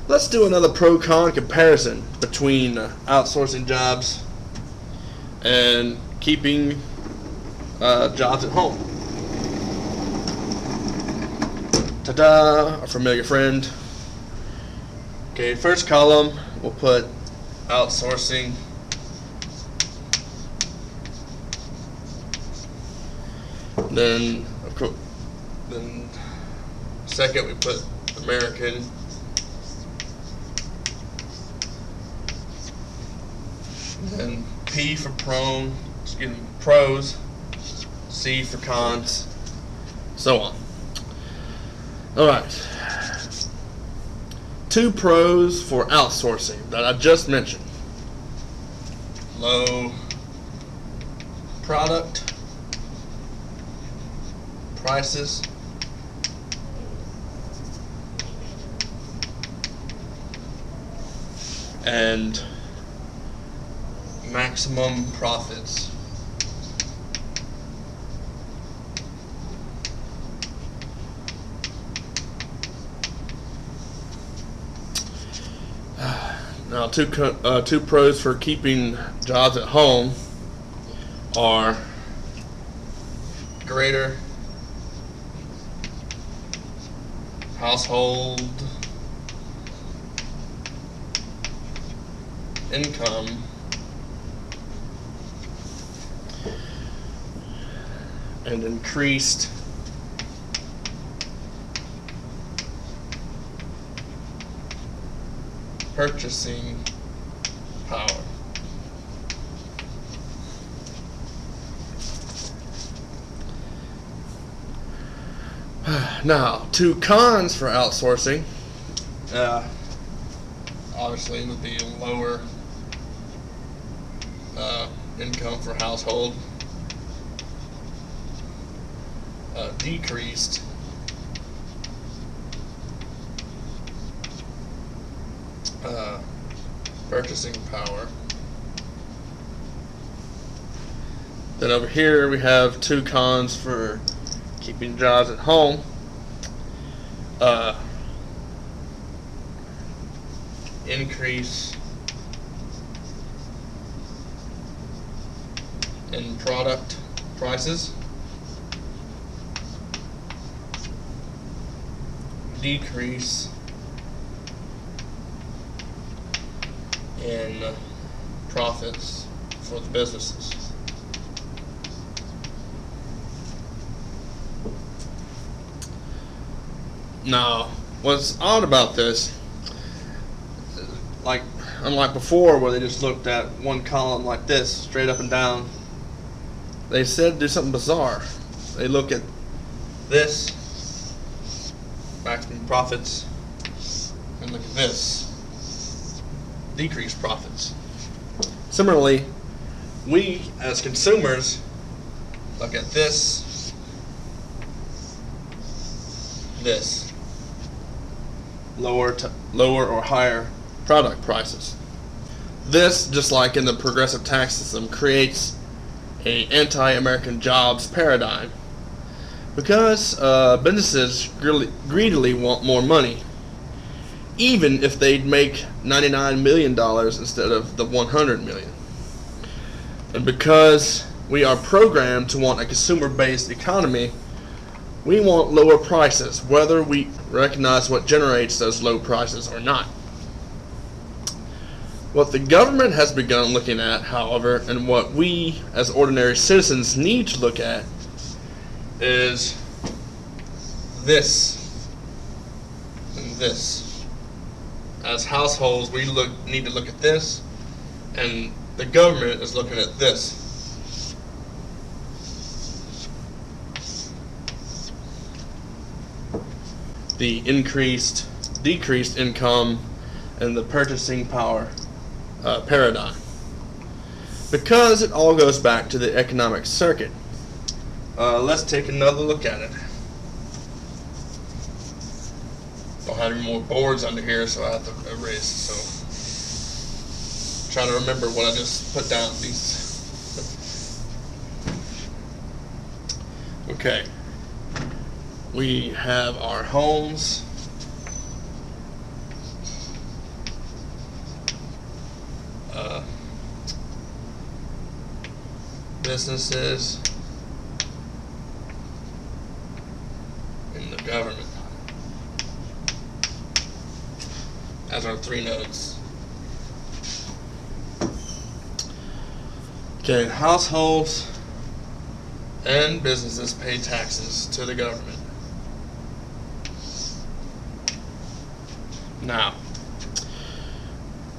Let's do another pro-con comparison between outsourcing jobs and keeping jobs at home. Ta-da! A familiar friend. Okay, first column we'll put outsourcing. Then second we put American. Then P for pros, C for cons, so on. Alright. 2 pros for outsourcing that I just mentioned. Low product prices, and maximum profits. Now, two pros for keeping jobs at home are greater household income and increased purchasing power. Now, 2 cons for outsourcing. Obviously, it would be a lower income for household, decreased purchasing power. Then over here we have 2 cons for keeping jobs at home. Increase in product prices, decrease in profits for the businesses. Now, what's odd about this, unlike before where they just looked at one column like this, straight up and down, they said do something bizarre. They look at this, maximum profits, and look at this, decreased profits. Similarly, we as consumers look at this, lower or higher product prices. This, just like in the progressive tax system, creates an anti-American jobs paradigm because businesses greedily want more money, even if they'd make $99 million instead of the $100 million. And because we are programmed to want a consumer-based economy, we want lower prices, whether we recognize what generates those low prices or not. What the government has begun looking at, however, and what we as ordinary citizens need to look at, is this and this. As households, we need to look at this, and the government is looking at this. The decreased income, and the purchasing power paradigm. Because it all goes back to the economic circuit. Let's take another look at it. Don't have any more boards under here, so I have to erase. So, trying to remember what I just put down. These. Okay. We have our homes. businesses in the government as our three nodes. Okay, households and businesses pay taxes to the government. Now,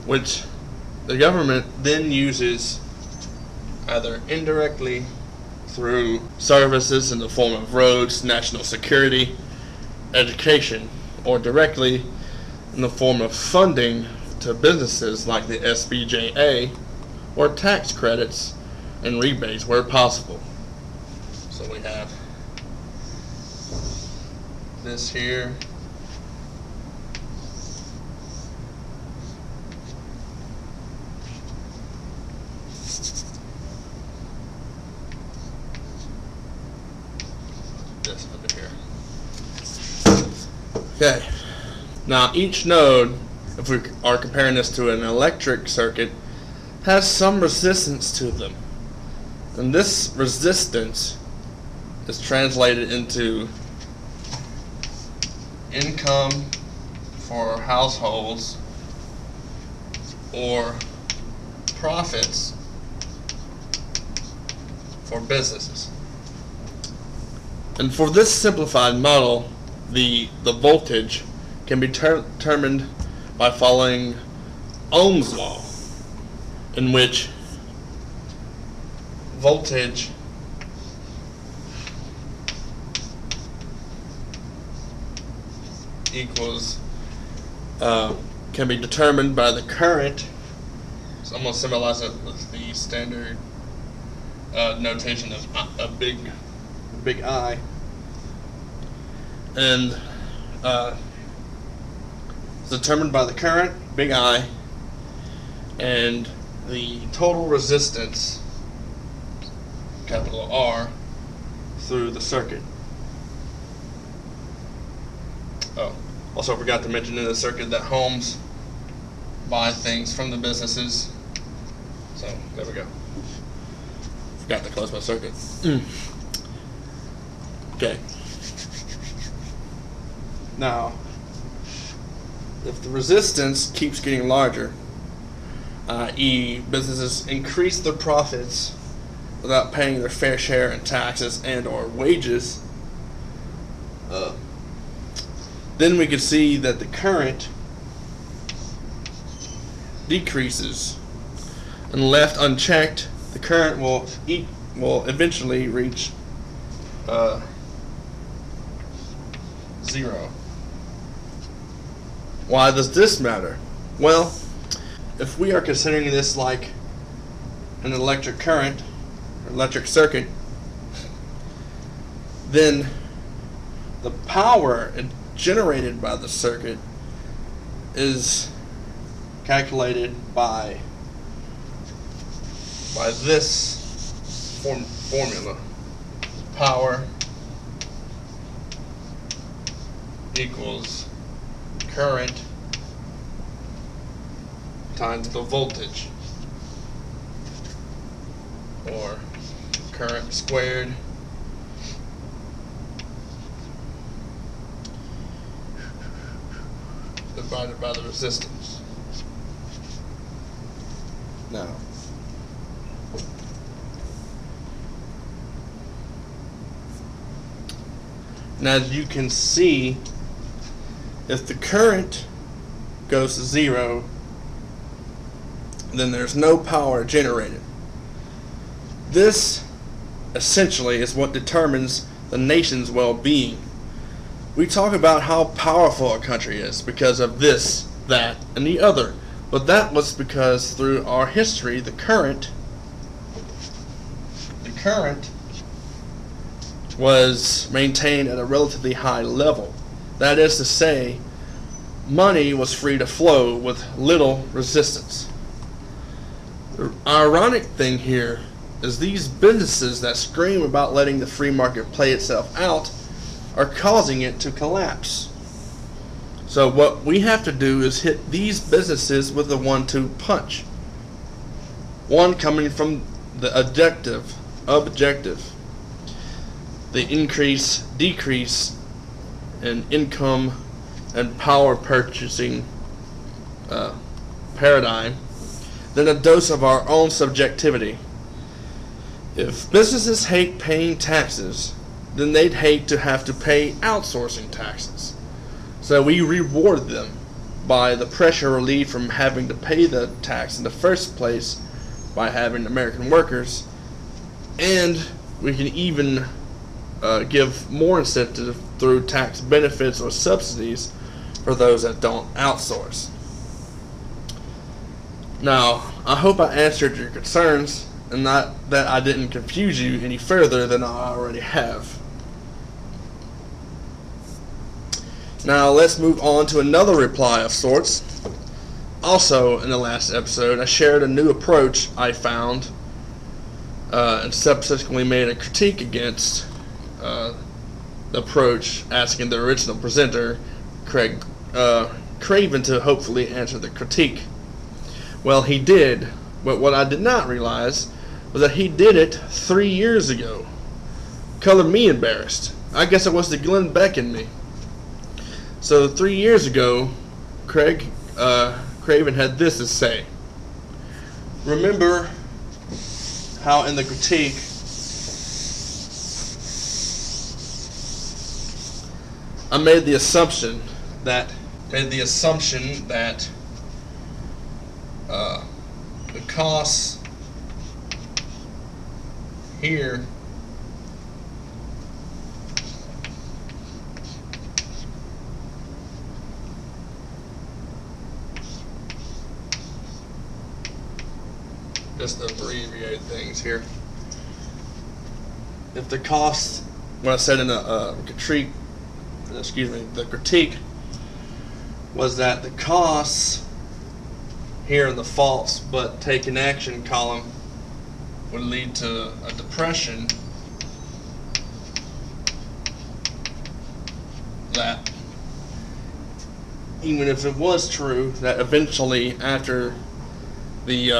which the government then uses either indirectly through services in the form of roads, national security, education, or directly in the form of funding to businesses like the SBJA, or tax credits and rebates where possible. So we have this here. This under here. Okay. Now each node, if we are comparing this to an electric circuit, has some resistance to them. And this resistance is translated into income for households or profits for businesses. And for this simplified model, the voltage can be determined by following Ohm's law, in which voltage equals can be determined by the current. So I'm going to symbolize it with the standard notation of a big I, and it's determined by the current, big I, and the total resistance, capital R, through the circuit. Oh, also forgot to mention in the circuit that homes buy things from the businesses. So there we go. Forgot to close my circuit. Okay. Now, if the resistance keeps getting larger, i.e. businesses increase their profits without paying their fair share in taxes and or wages, then we could see that the current decreases, and left unchecked, the current will eventually reach 0. Why does this matter? Well, if we are considering this like an electric current, or electric circuit, then the power generated by the circuit is calculated by this formula. Power equals current times the voltage, or current squared divided by the resistance. Now, as you can see, if the current goes to 0, then there's no power generated. This essentially is what determines the nation's well-being. We talk about how powerful a country is because of this, that, and the other. But that was because through our history, the current was maintained at a relatively high level. That is to say, money was free to flow with little resistance. The ironic thing here is these businesses that scream about letting the free market play itself out are causing it to collapse. So what we have to do is hit these businesses with a 1-2 punch. One coming from the objective objective. The increase, decrease in income and power purchasing paradigm than a dose of our own subjectivity. If businesses hate paying taxes, then they'd hate to have to pay outsourcing taxes. So we reward them by the pressure relieved from having to pay the tax in the first place by having American workers, and we can even give more incentive through tax benefits or subsidies for those that don't outsource. Now, I hope I answered your concerns and not that I didn't confuse you any further than I already have. Now let's move on to another reply of sorts. Also in the last episode, I shared a new approach I found and subsequently made a critique against the approach, asking the original presenter, Greg Craven, to hopefully answer the critique. Well, he did, but what I did not realize was that he did it 3 years ago. Colored me embarrassed. I guess it was the Glenn Beck in me. So 3 years ago, Greg Craven had this to say. Remember how in the critique I made the assumption that the costs here just abbreviate things here. If the cost, when I said in the critique was that the costs here in the false but taken action column would lead to a depression, that even if it was true that eventually after we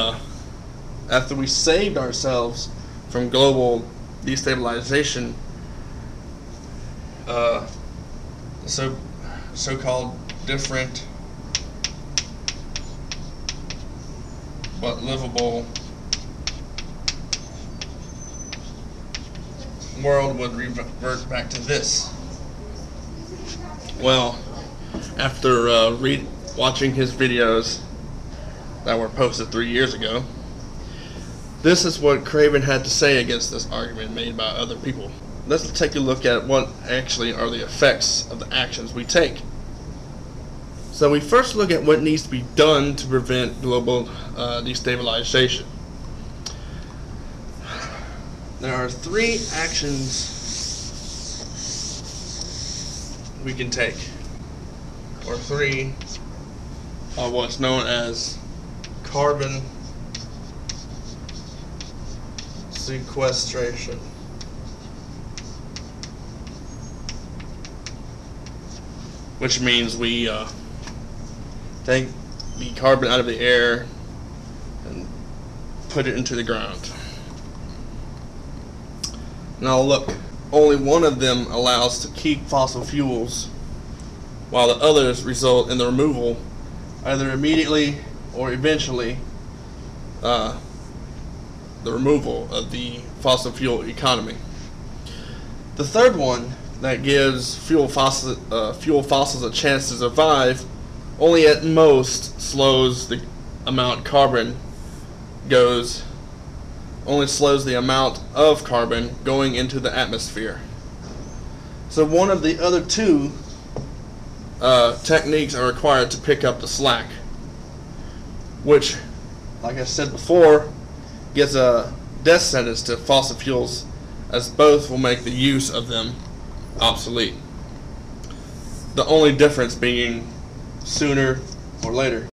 saved ourselves from global destabilization, so-called different but livable world would revert back to this. Well, after watching his videos that were posted 3 years ago, this is what Craven had to say against this argument made by other people. Let's take a look at what actually are the effects of the actions we take. So we first look at what needs to be done to prevent global destabilization. There are 3 actions we can take, or 3 are what's known as carbon sequestration. Which means we take the carbon out of the air and put it into the ground. Now look, only one of them allows to keep fossil fuels, while the others result in the removal, either immediately or eventually, the removal of the fossil fuel economy. The third one, that gives fuel fossils a chance to survive, only at most slows the amount carbon goes, only slows the amount of carbon going into the atmosphere. So one of the other 2 techniques are required to pick up the slack, which, like I said before, gives a death sentence to fossil fuels, as both will make the use of them obsolete. The only difference being sooner or later.